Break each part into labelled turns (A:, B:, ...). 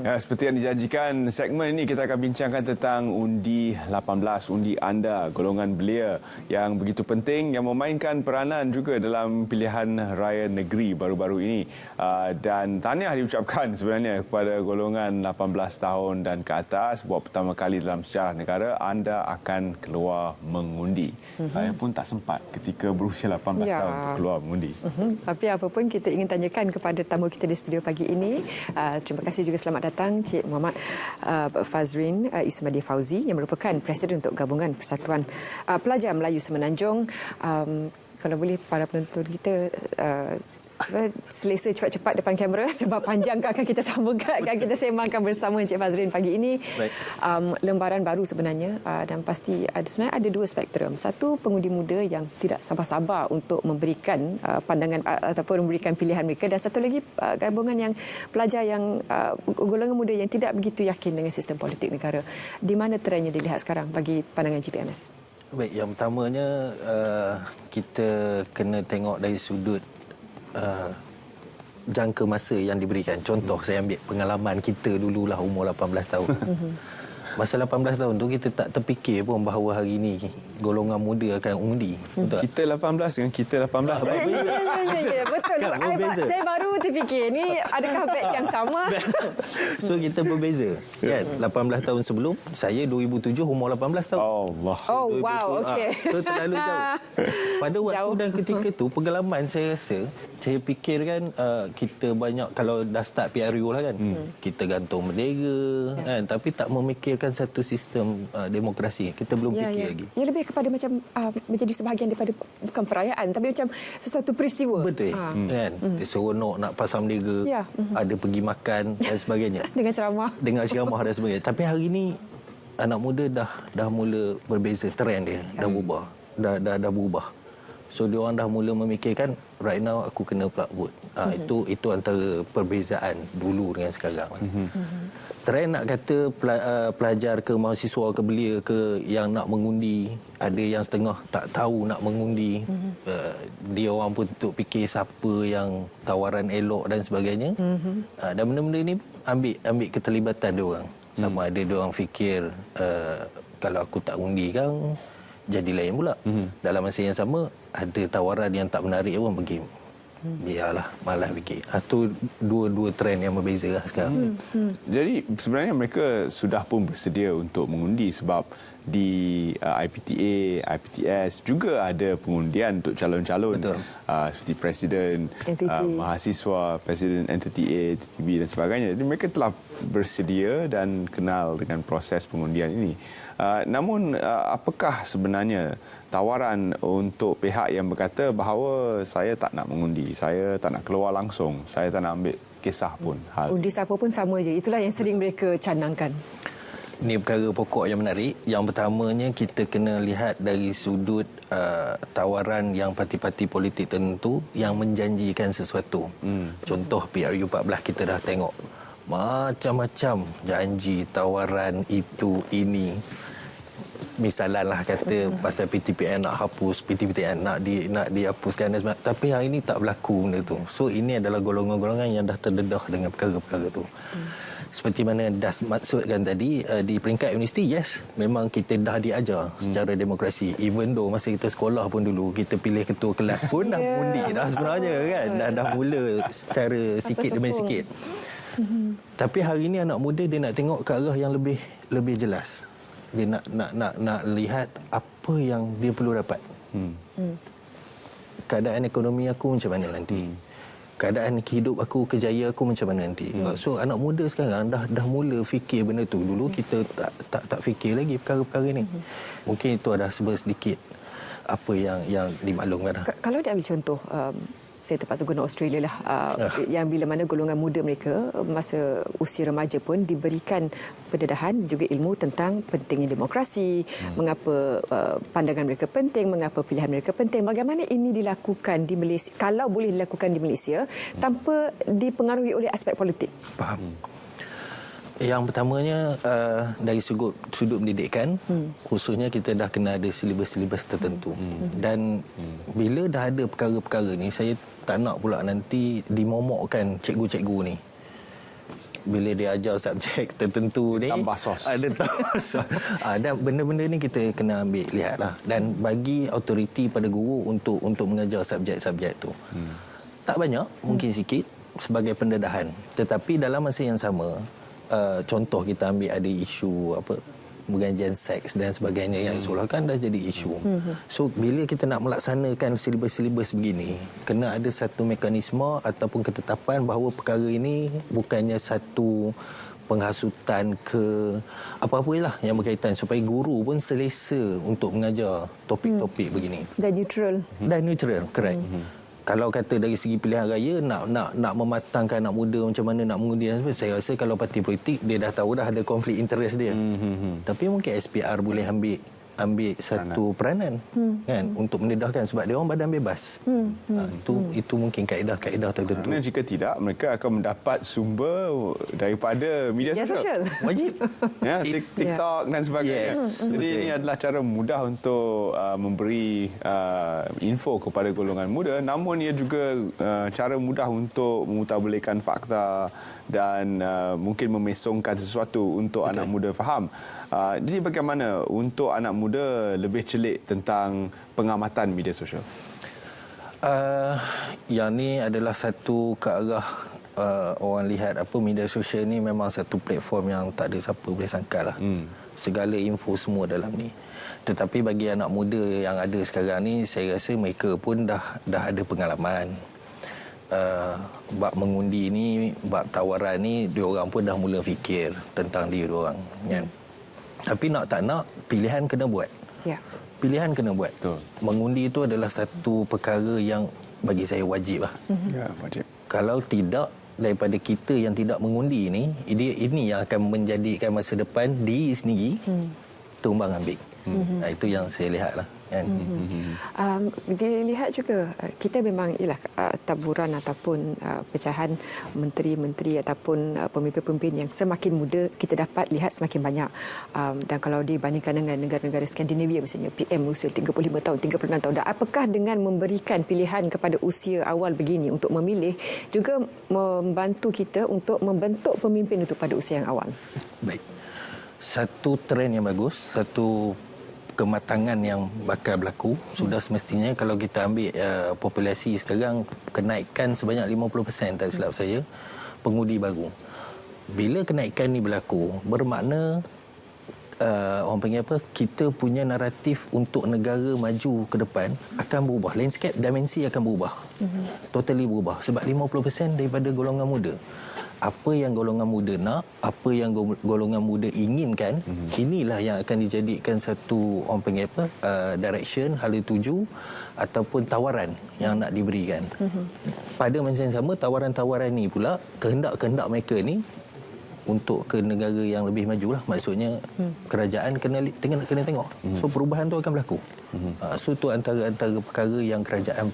A: Ya, seperti yang dijanjikan, segmen ini kita akan bincangkan tentang undi 18, undi anda, golongan belia yang begitu penting, yang memainkan peranan juga dalam pilihan raya negeri baru-baru ini. Dan tahniah diucapkan sebenarnya kepada golongan 18 tahun dan ke atas, buat pertama kali dalam sejarah negara anda akan keluar mengundi. Saya pun tak sempat ketika berusia 18 tahun untuk keluar mengundi.
B: Tapi apapun, kita ingin tanyakan kepada tamu kita di studio pagi ini. Terima kasih juga, selamat datang Cik Muhammad Fazrin Ismadi Fauzi yang merupakan Presiden untuk Gabungan Persatuan Pelajar Melayu Semenanjung. Kalau boleh para penonton kita selesa cepat-cepat depan kamera sebab panjang akan kita sambungkan, akan kita sembangkan bersama Encik Fazrin pagi ini. Lembaran baru sebenarnya, dan pasti sebenarnya ada dua spektrum. Satu, pengundi muda yang tidak sabar-sabar untuk memberikan pandangan ataupun memberikan pilihan mereka, dan satu lagi gabungan yang pelajar yang golongan muda yang tidak begitu yakin dengan sistem politik negara. Di mana trendnya dilihat sekarang bagi pandangan GPMS?
C: Baik, yang pertamanya kita kena tengok dari sudut jangka masa yang diberikan. Contoh, saya ambil pengalaman kita dululah umur 18 tahun. Masa 18 tahun tu kita tak terfikir pun bahawa hari ini golongan muda akan undi. Betul?
A: Kita 18 dengan kita 18.
B: Ya, betul. Saya baru terfikir ni adakah batch yang sama?
C: So kita berbeza kan. 18 tahun sebelum, saya 2007 umur 18 tahun.
A: Allah.
B: Oh, wow, okey.
C: Itu terlalu jauh. Pada waktu dan ketika tu, pengalaman saya rasa, saya fikirkan kita banyak, kalau dah start PRU lah kan, kita gantung bendera kan, tapi tak memikirkan satu sistem demokrasi. Kita belum fikir lagi.
B: Ia lebih kepada macam menjadi sebahagian daripada bukan perayaan, tapi macam sesuatu peristiwa.
C: Betul. Kan? Seronok nak pasang bendera, ada pergi makan dan sebagainya.
B: Dengan ceramah
C: dan sebagainya. Tapi hari ini anak muda dah mula berbeza, trend dia dah berubah. Dah berubah. So dia orang dah mula memikirkan, right now aku kena pula vote. Itu antara perbezaan dulu dengan sekarang. Trend nak kata pelajar ke mahasiswa ke belia ke yang nak mengundi, ada yang setengah tak tahu nak mengundi. Dia orang pun untuk fikir siapa yang tawaran elok dan sebagainya. Dan benda-benda ni ambil keterlibatan dia orang. Sama ada dia orang fikir kalau aku tak undi kan jadi lain pula. Dalam masa yang sama ada tawaran yang tak menarik pun pergi. Biarlah, malas fikir. Itu dua trend yang berbeza lah sekarang.
A: Jadi sebenarnya mereka sudah pun bersedia untuk mengundi sebab di IPTA, IPTS juga ada pengundian untuk calon-calon seperti Presiden, mahasiswa, Presiden NTTA, TTB dan sebagainya. Jadi mereka telah bersedia dan kenal dengan proses pengundian ini. Namun apakah sebenarnya tawaran untuk pihak yang berkata bahawa saya tak nak mengundi, saya tak nak keluar langsung, saya tak nak ambil kisah pun.
B: Undi siapa pun sama je. Itulah yang sering mereka canangkan.
C: Ini perkara pokok yang menarik. Yang pertamanya kita kena lihat dari sudut tawaran yang parti-parti politik tertentu yang menjanjikan sesuatu. Contoh PRU 14 kita dah tengok macam-macam janji, tawaran itu ini. Misalnya lah kata pasal PTPN nak hapus, PTPN nak dihapuskan dan sebagainya. Tapi hari ini tak berlaku benda tu. So ini adalah golongan-golongan yang dah terdedah dengan perkara-perkara tu. Seperti mana Das maksudkan tadi, di peringkat universiti, yes, memang kita dah diajar secara demokrasi. Even though masa kita sekolah pun dulu, kita pilih ketua kelas pun dah undi dah sebenarnya kan. Dah mula secara sikit demi sikit. Tapi hari ini anak muda dia nak tengok ke arah yang lebih jelas. Dia nak lihat apa yang dia perlu dapat. Keadaan ekonomi aku macam mana nanti? Keadaan hidup aku, kejayaan aku macam mana nanti? So anak muda sekarang dah mula fikir benda tu. Dulu kita tak fikir lagi perkara-perkara ni. Mungkin itu ada sedikit apa yang dimaklumkan.
B: Kalau dia ambil contoh, saya terpaksa guna Australia lah, yang bila mana golongan muda mereka masa usia remaja pun diberikan pendedahan juga ilmu tentang pentingnya demokrasi, mengapa pandangan mereka penting, mengapa pilihan mereka penting, bagaimana ini dilakukan di Malaysia, kalau boleh dilakukan di Malaysia tanpa dipengaruhi oleh aspek politik.
C: Faham. Yang pertamanya dari sudut pendidikan, khususnya kita dah kena ada silibus-silibus tertentu. Dan bila dah ada perkara-perkara ni, saya tak nak pula nanti dimomokkan cikgu-cikgu ni. bila dia ajar subjek tertentu ni
A: tambah sos.
C: Ada tambah sos. Dan benda-benda ni kita kena ambil lihatlah dan bagi autoriti pada guru untuk mengajar subjek-subjek tu. Tak banyak, mungkin sikit sebagai pendedahan. Tetapi dalam masa yang sama, contoh kita ambil ada isu pengajian seks dan sebagainya yang seolah-olah dah jadi isu. So bila kita nak melaksanakan silibus-silibus begini, kena ada satu mekanisme ataupun ketetapan bahawa perkara ini bukannya satu penghasutan ke apa-apa lah yang berkaitan, supaya guru pun selesa untuk mengajar topik-topik begini.
B: Dan neutral.
C: Correct. Kalau kata dari segi pilihan raya nak mematangkan anak muda macam mana nak mengundi, saya rasa kalau parti politik dia dah tahu dah ada konflik interest dia. Tapi mungkin SPR boleh ambil satu peranan kan untuk mendedahkan, sebab dia orang badan bebas. Itu mungkin kaedah-kaedah tertentu.
A: Kerana jika tidak, mereka akan mendapat sumber daripada media sosial.
C: Wajib.
A: Ya, TikTok dan sebagainya. Jadi ini adalah cara mudah untuk memberi info kepada golongan muda, namun ia juga cara mudah untuk memutarbelikkan fakta dan mungkin memesongkan sesuatu untuk anak muda faham. Jadi bagaimana untuk anak muda lebih celik tentang pengamatan media sosial?
C: Yang ni adalah satu ke arah orang lihat media sosial ni memang satu platform yang tak ada siapa boleh sangkal lah. Segala info semua dalam ni. Tetapi bagi anak muda yang ada sekarang ni, saya rasa mereka pun dah ada pengalaman. Bab mengundi ni, bab tawaran ni, diorang pun dah mula fikir tentang diri diorang kan. Tapi nak tak nak, pilihan kena buat. Pilihan kena buat.
A: Betul.
C: Mengundi itu adalah satu perkara yang bagi saya wajib lah.
A: Ya, wajib.
C: Kalau tidak, daripada kita yang tidak mengundi ni, ini yang akan menjadikan masa depan diri sendiri tumbang ambing. Itu yang saya lihat lah.
B: Dilihat juga kita memang taburan ataupun pecahan menteri-menteri ataupun pemimpin-pemimpin yang semakin muda kita dapat lihat semakin banyak, dan kalau dibandingkan dengan negara-negara Skandinavia misalnya PM usia 35 tahun 36 tahun, dan apakah dengan memberikan pilihan kepada usia awal begini untuk memilih juga membantu kita untuk membentuk pemimpin itu pada usia yang awal?
C: Baik, satu trend yang bagus, satu kematangan yang bakal berlaku. Sudah semestinya kalau kita ambil populasi sekarang, kenaikan sebanyak 50% tak silap saya, pengundi baru. Bila kenaikan ni berlaku, bermakna orang panggil kita punya naratif untuk negara maju ke depan akan berubah. Landscape dimensi akan berubah. Totally berubah. Sebab 50% daripada golongan muda. Apa yang golongan muda nak, apa yang golongan muda inginkan, inilah yang akan dijadikan satu orang panggil direction, hala tuju ataupun tawaran yang nak diberikan. Pada masa yang sama, tawaran-tawaran ni pula, kehendak-kehendak mereka ni untuk ke negara yang lebih maju lah. Maksudnya kerajaan kena tengok. So perubahan tu akan berlaku. So tu antara perkara yang kerajaan,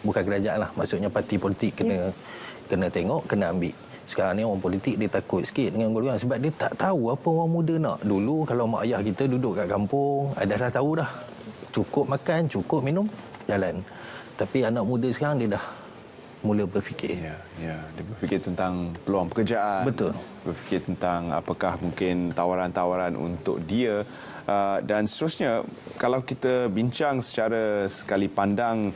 C: bukan kerajaan lah, maksudnya parti politik kena tengok, kena ambil. Sekarang ni orang politik dia takut sikit dengan golongan sebab dia tak tahu apa orang muda nak. Dulu kalau mak ayah kita duduk kat kampung, dah tahu dah. Cukup makan, cukup minum, jalan. Tapi anak muda sekarang dia dah mula berfikir.
A: Ya, dia berfikir tentang peluang pekerjaan.
C: Betul.
A: Berfikir tentang apakah mungkin tawaran-tawaran untuk dia. Dan seterusnya, kalau kita bincang secara sekali pandang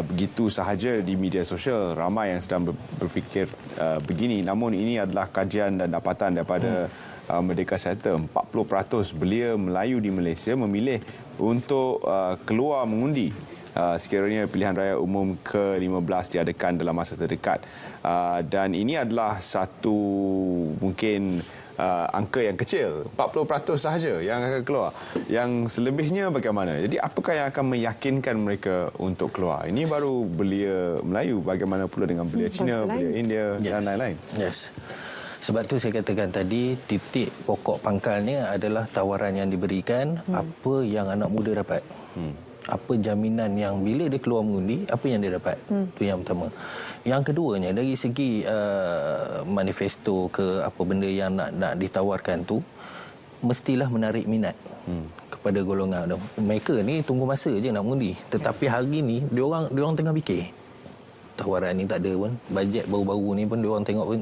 A: begitu sahaja di media sosial, ramai yang sedang berfikir begini. Namun ini adalah kajian dan dapatan daripada Merdeka Center. 40% belia Melayu di Malaysia memilih untuk keluar mengundi sekiranya pilihan raya umum ke-15 diadakan dalam masa terdekat. Dan ini adalah satu mungkin angka yang kecil, 40% sahaja yang akan keluar. Yang selebihnya bagaimana? Jadi apakah yang akan meyakinkan mereka untuk keluar? Ini baru belia Melayu, bagaimana pula dengan belia Cina, belia India dan lain-lain?
C: Yes. Sebab tu saya katakan tadi, titik pokok pangkalnya adalah tawaran yang diberikan, apa yang anak muda dapat. Apa jaminan yang bila dia keluar mengundi, apa yang dia dapat. Itu yang pertama. Yang keduanya, dari segi manifesto ke apa benda yang nak ditawarkan tu, mestilah menarik minat kepada golongan. Mereka ni tunggu masa je nak mengundi. Tetapi hari ni, diorang tengah fikir. Tawaran ni tak ada pun. Bajet baru-baru ni pun diorang tengok pun,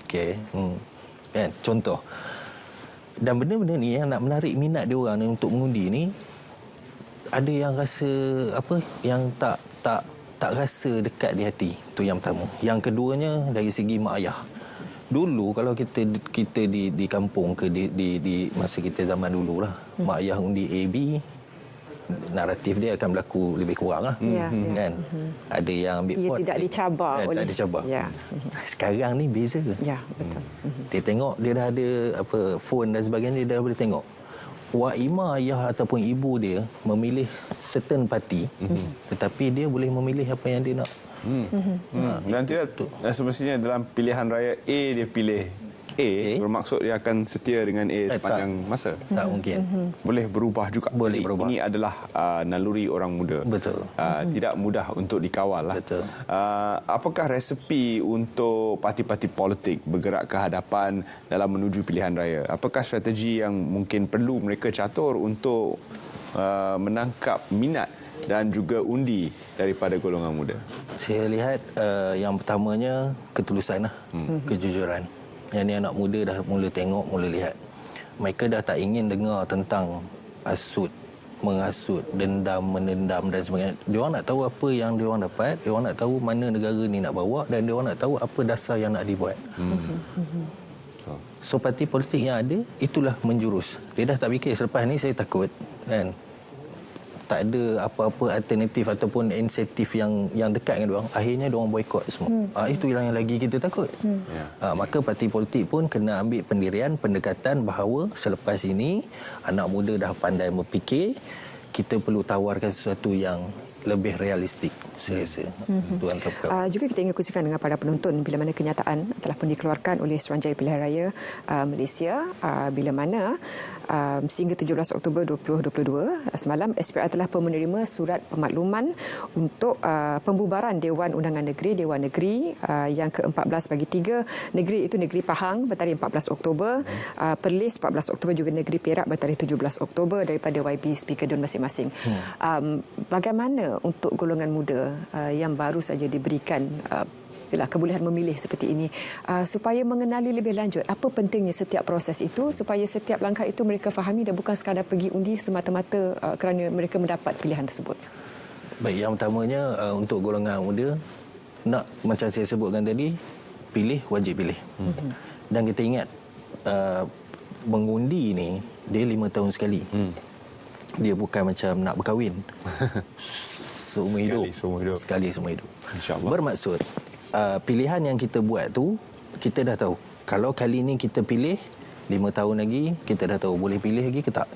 C: okey. Kan? Contoh. Dan benda-benda ni yang nak menarik minat dia orang ni untuk mengundi ni, ada yang rasa yang tak rasa dekat di hati. Tu yang pertama. Yang keduanya dari segi mak ayah. Dulu kalau kita di kampung ke di masa kita zaman dululah, mak ayah undi AB, naratif dia akan berlaku lebih kurang lah. Kan? Ada yang ambil
B: ia
C: pot,
B: tidak dicabar oleh.
C: Tak dicabar. Sekarang ni beza ke?
B: Ya, betul.
C: Dia tengok dia dah ada phone dan sebagainya, dia dah boleh tengok. Wak Ima ayah ataupun ibu dia memilih certain parti, tetapi dia boleh memilih apa yang dia nak.
A: Dan tidak semestinya dalam pilihan raya A dia pilih A, bermaksud dia akan setia dengan A sepanjang masa.
C: Tak mungkin.
A: Boleh berubah juga.
C: Boleh berubah.
A: Ini adalah naluri orang muda.
C: Betul.
A: Tidak mudah untuk dikawal lah.
C: Betul.
A: Apakah resepi untuk parti-parti politik bergerak ke hadapan dalam menuju pilihan raya? Apakah strategi yang mungkin perlu mereka catur untuk menangkap minat dan juga undi daripada golongan muda?
C: Saya lihat yang pertamanya ketulusan lah, kejujuran. Yang ni anak muda dah mula tengok, mula lihat. Mereka dah tak ingin dengar tentang asut, mengasut, dendam, menendam dan sebagainya. Diorang nak tahu apa yang diorang dapat, diorang nak tahu mana negara ni nak bawa, dan diorang nak tahu apa dasar yang nak dibuat. So parti politik yang ada, itulah menjurus. Dia dah tak fikir selepas ni saya takut, kan? Tak ada apa-apa alternatif ataupun insentif yang dekat dengan diorang, akhirnya diorang boikot semua. Itu yang lagi kita takut. Maka parti politik pun kena ambil pendirian, pendekatan bahawa selepas ini anak muda dah pandai berfikir, kita perlu tawarkan sesuatu yang lebih realistik, saya rasa. Itu antara perkara.
B: Juga kita ingin kongsikan dengan para penonton bila mana kenyataan telah pun dikeluarkan oleh Suruhanjaya Pilihan Raya Malaysia, bila mana sehingga 17 Oktober 2022 semalam SPR telah pun menerima surat pemakluman untuk pembubaran Dewan Undangan Negeri, Dewan Negeri yang ke-14 bagi 3 negeri, itu Negeri Pahang bertarikh 14 Oktober, Perlis 14 Oktober, juga Negeri Perak bertarikh 17 Oktober daripada YB Speaker Dun masing-masing. Bagaimana untuk golongan muda yang baru saja diberikan kebolehan memilih seperti ini, supaya mengenali lebih lanjut apa pentingnya setiap proses itu, supaya setiap langkah itu mereka fahami dan bukan sekadar pergi undi semata-mata kerana mereka mendapat pilihan tersebut?
C: Baik, yang pertamanya untuk golongan muda, nak macam saya sebutkan tadi, pilih, wajib pilih. Dan kita ingat mengundi ni dia 5 tahun sekali. Dia bukan macam nak berkahwin seumur hidup. Sekali seumur hidup. InsyaAllah. Bermaksud pilihan yang kita buat tu, kita dah tahu kalau kali ni kita pilih, 5 tahun lagi kita dah tahu boleh pilih lagi ke tak.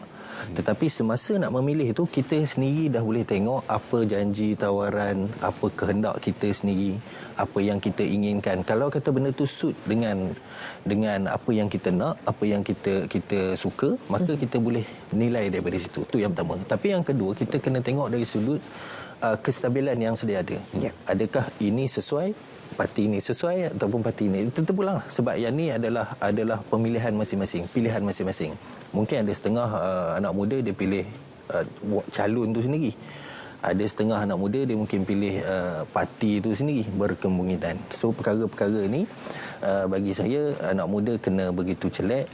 C: Tetapi semasa nak memilih tu, kita sendiri dah boleh tengok apa janji, tawaran, apa kehendak kita sendiri, apa yang kita inginkan. Kalau kata benda tu suit dengan apa yang kita nak, apa yang kita suka, maka kita boleh nilai daripada situ. Itu yang pertama. Tapi yang kedua, kita kena tengok dari sudut kestabilan yang sedia ada. Adakah ini sesuai, parti ini sesuai ataupun parti ini. Itu terpulang lah. Sebab yang ni adalah pemilihan masing-masing, pilihan masing-masing. Mungkin ada setengah anak muda dia pilih calon tu sendiri. Ada setengah anak muda dia mungkin pilih parti itu sendiri, berkemungkinan. So perkara-perkara ni bagi saya anak muda kena begitu celak,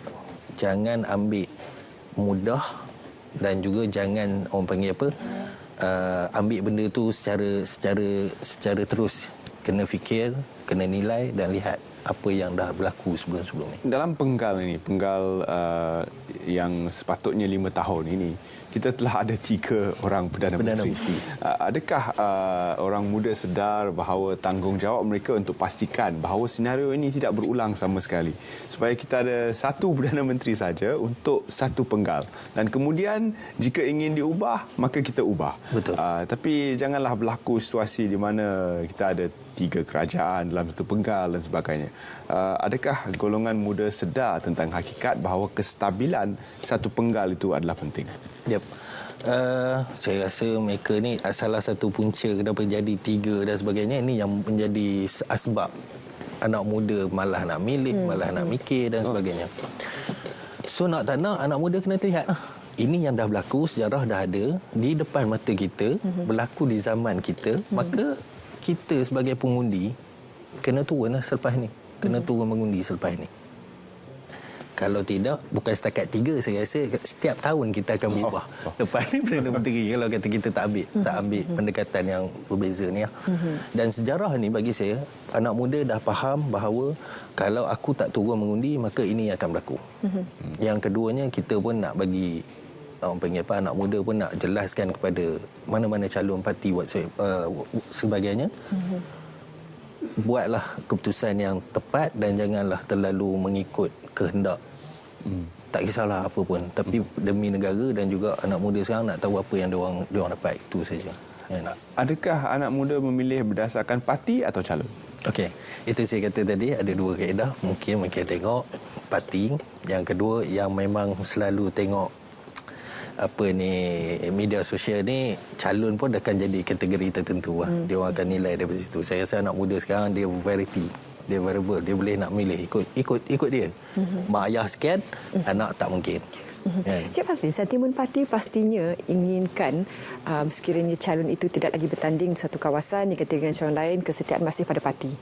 C: jangan ambil mudah, dan juga jangan orang panggil ambil benda tu secara terus. Kena fikir, kena nilai dan lihat apa yang dah berlaku sebelum-sebelum ni.
A: Dalam penggal ini, penggal yang sepatutnya 5 tahun ini, kita telah ada 3 orang Perdana Menteri. Adakah orang muda sedar bahawa tanggungjawab mereka untuk pastikan bahawa senario ini tidak berulang sama sekali, supaya kita ada 1 Perdana Menteri saja untuk 1 penggal, dan kemudian jika ingin diubah maka kita ubah.
C: Betul.
A: Tapi janganlah berlaku situasi di mana kita ada 3 kerajaan dalam 1 penggal dan sebagainya. Adakah golongan muda sedar tentang hakikat bahawa kestabilan 1 penggal itu adalah penting?
C: Yep. Saya rasa mereka ni salah satu punca kenapa jadi 3 dan sebagainya. Ini yang menjadi asbab anak muda malah nak milih, malah nak mikir dan sebagainya. So nak tak nak, anak muda kena lihat ini yang dah berlaku, sejarah dah ada di depan mata kita, berlaku di zaman kita. Maka kita sebagai pengundi kena turun selepas ni, kena turun mengundi selepas ni. Kalau tidak, bukan setakat 3, saya rasa setiap tahun kita akan berubah. Lepas ni Perdana Menteri, kalau kata kita tak ambil pendekatan yang berbeza ni. Dan sejarah ni bagi saya, anak muda dah faham bahawa kalau aku tak turun mengundi, maka ini akan berlaku. Yang keduanya, kita pun nak bagi anak muda pun nak jelaskan kepada mana-mana calon parti sebagainya. Buatlah keputusan yang tepat dan janganlah terlalu mengikut kehendak. Tak kisahlah apa pun, tapi demi negara dan juga anak muda sekarang nak tahu apa yang diorang dapat, itu saja.
A: Adakah anak muda memilih berdasarkan parti atau calon?
C: Okey, itu saya kata tadi ada 2 kaedah. Mungkin tengok parti. Yang kedua, yang memang selalu tengok media sosial ni, calon pun akan jadi kategori tertentu lah. Dia orang akan nilai daripada situ. Saya rasa anak muda sekarang dia variety, dia variable, dia boleh nak milih ikut dia. Mak ayah sekian, anak tak mungkin.
B: Cik Fazrin, sentimen parti pastinya inginkan sekiranya calon itu tidak lagi bertanding di satu kawasan diganti dengan calon lain, kesetiaan masih pada parti.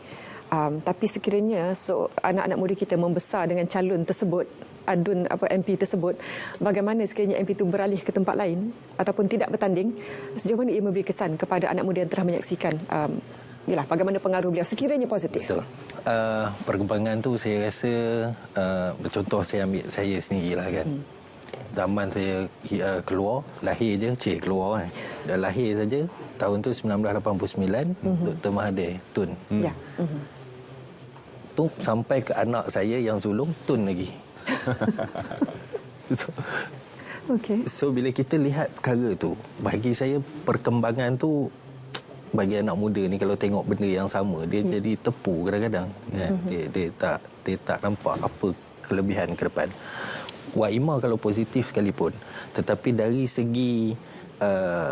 B: Tapi sekiranya anak-anak muda kita membesar dengan calon tersebut, MP tersebut, bagaimana sekiranya MP itu beralih ke tempat lain ataupun tidak bertanding, sejauh mana ia memberi kesan kepada anak muda yang telah menyaksikan bagaimana pengaruh beliau sekiranya positif?
C: Betul. Perkembangan tu saya rasa, contoh saya ambil saya sendirilah kan. Zaman saya lahir je, keluar kan. Dah lahir saja tahun tu 1989, Dr. Mahathir Tun. Tu sampai ke anak saya yang sulung Tun lagi. So bila kita lihat perkara tu, bagi saya perkembangan tu, bagi anak muda ni kalau tengok benda yang sama, dia jadi tepu kadang-kadang kan? Dia tak nampak apa kelebihan ke depan. Wa ima kalau positif sekalipun, tetapi dari segi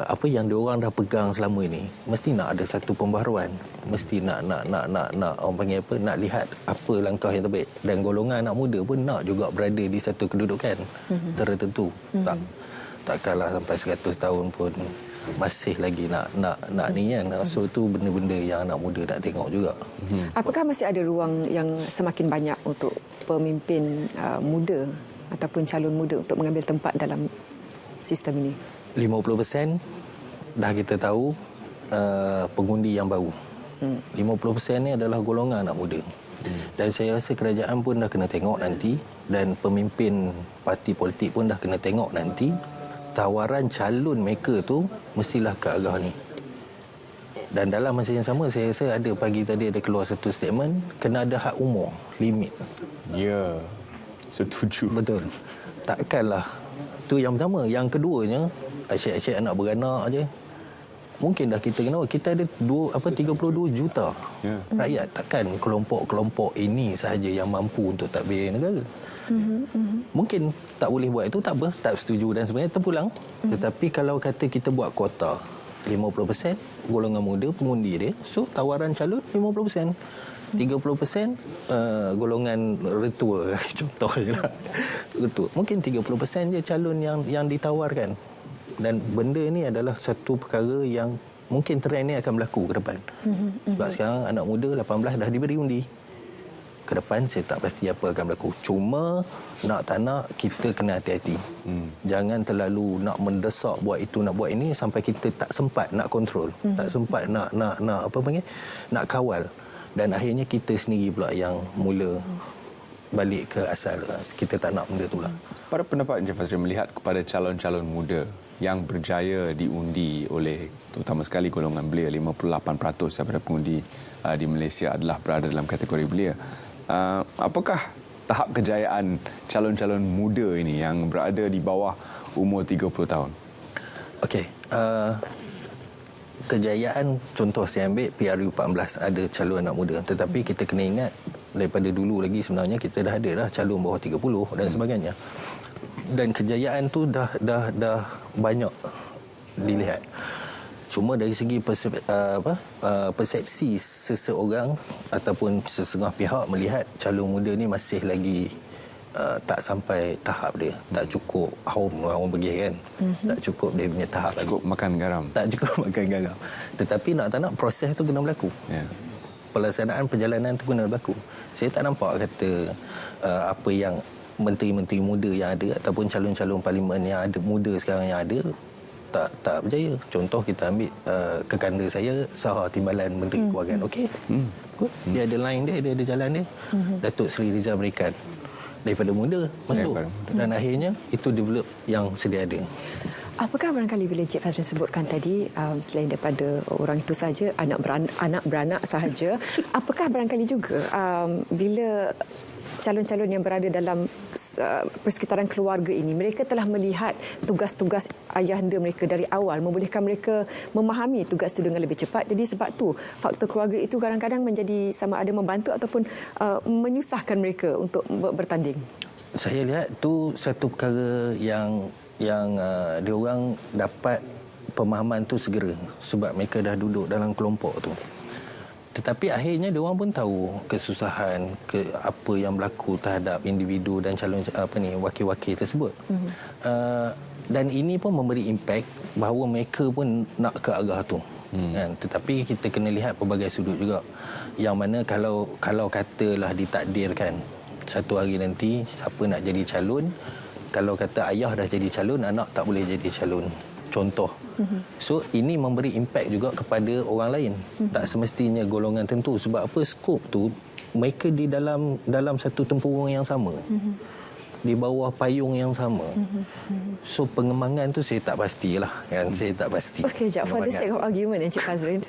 C: apa yang diorang dah pegang selama ini, mesti nak ada satu pembaharuan, mesti nak orang panggil apa, nak lihat apa langkah yang terbaik. Dan golongan anak muda pun nak juga berada di satu kedudukan tertentu. Takkanlah sampai 100 tahun pun masih lagi nak ni kan. So itu benda-benda yang anak muda nak tengok juga.
B: Apakah masih ada ruang yang semakin banyak untuk pemimpin muda ataupun calon muda untuk mengambil tempat dalam sistem ini?
C: 50% dah kita tahu pengundi yang baru. 50% ni adalah golongan anak muda. Dan saya rasa kerajaan pun dah kena tengok nanti, dan pemimpin parti politik pun dah kena tengok nanti, tawaran calon mereka tu mestilah ke arah ni. Dan dalam masa yang sama, saya rasa pagi tadi ada keluar satu statement, kena ada had umur, limit.
A: Ya, setuju.
C: Betul. Takkanlah. Tu yang pertama. Yang keduanya, asyik-asyik anak beranak je. Mungkin dah kita kena, kita ada 32 juta rakyat. Takkan kelompok-kelompok ini sahaja yang mampu untuk takbir negara. Mungkin tak boleh buat itu, tak apa, tak setuju dan sebagainya, terpulang. Tetapi kalau kata kita buat kuota 50% golongan muda pengundi dia, so tawaran calon 50%, 30% golongan retua, contoh je lah. Mungkin 30% je calon yang ditawarkan. Dan benda ni adalah satu perkara yang mungkin trend ni akan berlaku ke depan. Sebab sekarang anak muda 18 dah diberi undi. Ke depan saya tak pasti apa akan berlaku. Cuma nak tak nak kita kena hati-hati. Jangan terlalu nak mendesak buat itu nak buat ini sampai kita tak sempat nak kontrol, tak sempat nak nak kawal. Dan akhirnya kita sendiri pula yang mula balik ke asal. Kita tak nak benda tu lah.
A: Pada pendapat Encik Fazrin, melihat kepada calon-calon muda yang berjaya diundi oleh terutama sekali golongan belia, 58% daripada pengundi di Malaysia adalah berada dalam kategori belia. Apakah tahap kejayaan calon-calon muda ini yang berada di bawah umur 30 tahun? Okey,
C: kejayaan contoh saya ambil PRU 14 ada calon anak muda, tetapi kita kena ingat daripada dulu lagi sebenarnya kita dah ada dah calon bawah 30 dan sebagainya. Dan kejayaan tu dah banyak dilihat. Cuma dari segi persepsi seseorang ataupun sesetengah pihak melihat calon muda ni masih lagi tak sampai tahap dia, tak cukup orang pergi kan, tak cukup dia punya tahap,
A: tak cukup makan garam,
C: tak cukup makan garam. Tetapi nak tak nak proses tu kena berlaku. Pelaksanaan perjalanan tu kena berlaku. Saya tak nampak kata apa yang menteri-menteri muda yang ada ataupun calon-calon parlimen yang ada muda sekarang yang ada tak berjaya. Contoh kita ambil kekanda saya, Sarah Timbalan, Menteri Kewangan. Okey. Good. Dia ada line dia ada jalan dia. Datuk Seri Rizal Merican daripada muda masuk dan akhirnya itu develop yang sedia ada.
B: Apakah barangkali bila Encik Fazrin sebutkan tadi, selain daripada orang itu saja, anak beranak sahaja, apakah barangkali juga bila calon-calon yang berada dalam persekitaran keluarga ini, mereka telah melihat tugas-tugas ayahanda mereka dari awal, membolehkan mereka memahami tugas itu dengan lebih cepat. Jadi sebab tu faktor keluarga itu kadang-kadang menjadi sama ada membantu ataupun menyusahkan mereka untuk bertanding.
C: Saya lihat tu satu perkara yang diorang dapat pemahaman tu segera sebab mereka dah duduk dalam kelompok tu. Tetapi akhirnya diorang pun tahu kesusahan apa yang berlaku terhadap individu dan calon wakil-wakil tersebut. Dan ini pun memberi impak bahawa mereka pun nak ke arah tu. Kan? Tetapi kita kena lihat pelbagai sudut juga. Yang mana kalau katalah ditakdirkan satu hari nanti siapa nak jadi calon, kalau kata ayah dah jadi calon, anak tak boleh jadi calon. Contoh. So ini memberi impak juga kepada orang lain. Tak semestinya golongan tentu. Sebab apa? Skop tu mereka di dalam satu tempurung yang sama. Di bawah payung yang sama. So pengembangan tu saya tak pastilah kan. Saya tak pasti.
B: Okey, Jap, for the sake of argument Encik Fazrin,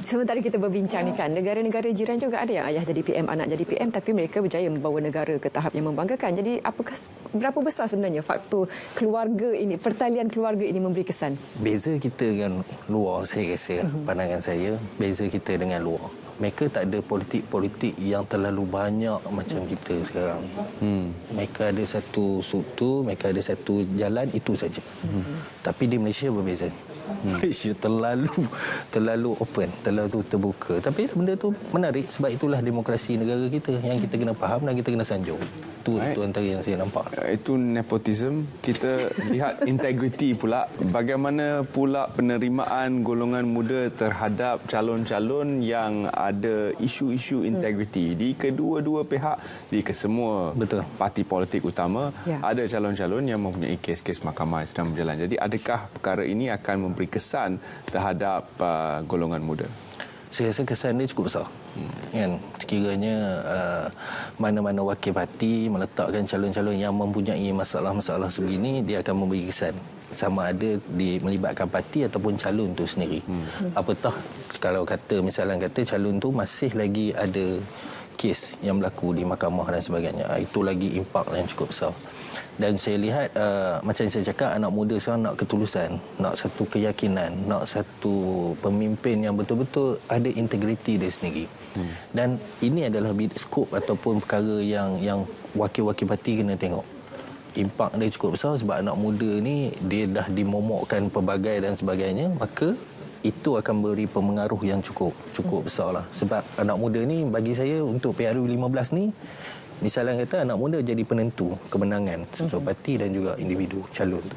B: sementara kita berbincang ni kan, negara-negara jiran juga ada yang ayah jadi PM, anak jadi PM, tapi mereka berjaya membawa negara ke tahap yang membanggakan. Jadi berapa besar sebenarnya faktor keluarga ini, pertalian keluarga ini memberi kesan?
C: Beza kita dengan luar, saya rasa pandangan saya, beza kita dengan luar. Mereka tak ada politik-politik yang terlalu banyak macam kita sekarang. Mereka ada satu struktur, mereka ada satu jalan, itu saja. Tapi di Malaysia berbeza. Malaysia terlalu open, terlalu terbuka. Tapi benda tu menarik sebab itulah demokrasi negara kita yang kita kena faham dan kita kena sanjung. Itu antara yang saya nampak.
A: Itu nepotism. Kita lihat integriti pula. Bagaimana pula penerimaan golongan muda terhadap calon-calon yang ada isu-isu integriti di kedua-dua pihak, di kesemua parti politik utama. Ada calon-calon yang mempunyai kes-kes mahkamah yang sedang berjalan. Jadi adakah perkara ini akan memberi kesan terhadap golongan muda?
C: Saya rasa kesan dia cukup besar. Kan, sekiranya mana-mana wakil parti meletakkan calon-calon yang mempunyai masalah-masalah sebegini, dia akan memberi kesan sama ada melibatkan parti ataupun calon tu sendiri. Apatah kalau misalnya calon tu masih lagi ada kes yang berlaku di mahkamah dan sebagainya, itu lagi impak yang cukup besar. Dan saya lihat macam saya cakap, anak muda sekarang nak ketulusan, nak satu keyakinan, nak satu pemimpin yang betul-betul ada integriti dia sendiri. Dan ini adalah skop ataupun perkara yang wakil-wakil parti kena tengok. Impak dia cukup besar sebab anak muda ni dia dah dimomokkan pelbagai dan sebagainya, maka itu akan beri pengaruh yang cukup besar lah. Sebab anak muda ni bagi saya untuk PRU 15 ni, misalnya kata anak muda jadi penentu kemenangan sesuatu parti dan juga individu calon tu.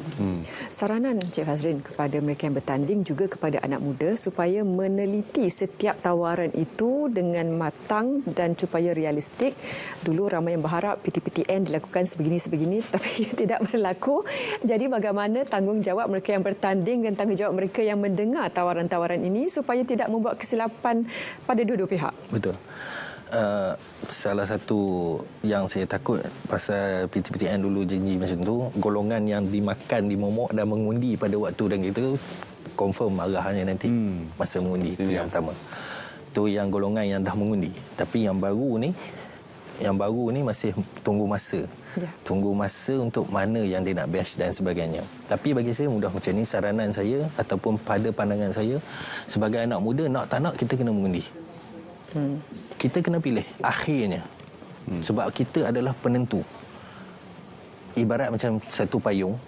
B: Saranan Encik Fazrin kepada mereka yang bertanding, juga kepada anak muda, supaya meneliti setiap tawaran itu dengan matang dan supaya realistik. Dulu ramai yang berharap PTPTN dilakukan sebegini-sebegini, tapi tidak berlaku. Jadi bagaimana tanggungjawab mereka yang bertanding dan tanggungjawab mereka yang mendengar tawaran-tawaran ini supaya tidak membuat kesilapan pada dua-dua pihak?
C: Betul. Salah satu yang saya takut pasal PTPTN dulu janji macam tu, golongan yang dimakan, dimomok dan mengundi pada waktu dan kita confirm arahnya nanti masa mengundi. Itu yang pertama. Tu yang golongan yang dah mengundi. Tapi yang baru ni masih tunggu masa. Tunggu masa untuk mana yang dia nak bash dan sebagainya. Tapi bagi saya mudah macam ni, saranan saya ataupun pada pandangan saya, sebagai anak muda, nak tak nak kita kena mengundi. Kita kena pilih akhirnya. Sebab kita adalah penentu. Ibarat macam satu payung.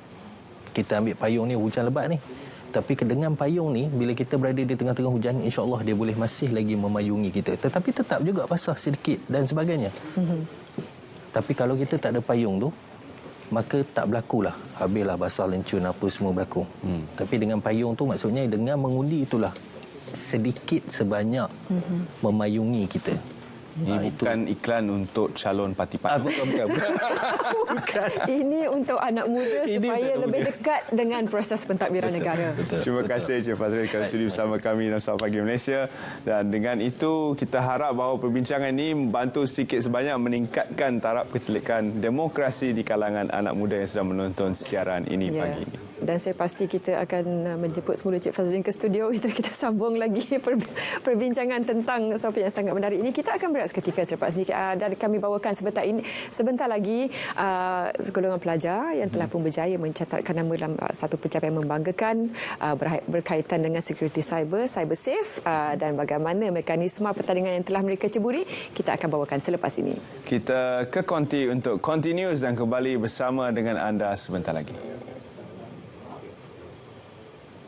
C: Kita ambil payung ni, hujan lebat ni. Tapi dengan payung ni, bila kita berada di tengah-tengah hujan, insya-Allah dia boleh masih lagi memayungi kita. Tetapi tetap juga basah sedikit dan sebagainya. Tapi kalau kita tak ada payung tu, maka tak berlakulah. Habislah basah lencun apa semua berlaku. Tapi dengan payung tu, maksudnya dengan mengundi itulah sedikit sebanyak memayungi kita.
A: Ini bukan iklan untuk calon parti-parti.
C: Bukan.
B: Ini untuk anak muda
C: Ini
B: supaya
C: untuk
B: lebih
C: muda.
B: dekat dengan proses pentadbiran negara.
A: Terima kasih Encik Fazril kerana sudi bersama kami dalam Sapa Pagi Malaysia. Dan dengan itu kita harap bahawa perbincangan ini membantu sedikit sebanyak meningkatkan taraf ketelikan demokrasi di kalangan anak muda yang sedang menonton siaran ini pagi ini.
B: Dan saya pasti kita akan menjemput semula Cik Fazrin ke studio. Kita sambung lagi perbincangan tentang topik yang sangat menarik ini. Kita akan berehat seketika selepas ini. Dan kami bawakan sebentar lagi golongan pelajar yang telah pun berjaya mencatatkan nama dalam satu pencapaian membanggakan berkaitan dengan security cyber safe, dan bagaimana mekanisme pertandingan yang telah mereka ceburi. Kita akan bawakan selepas ini.
A: Kita ke Konti untuk Continuous dan kembali bersama dengan anda sebentar lagi.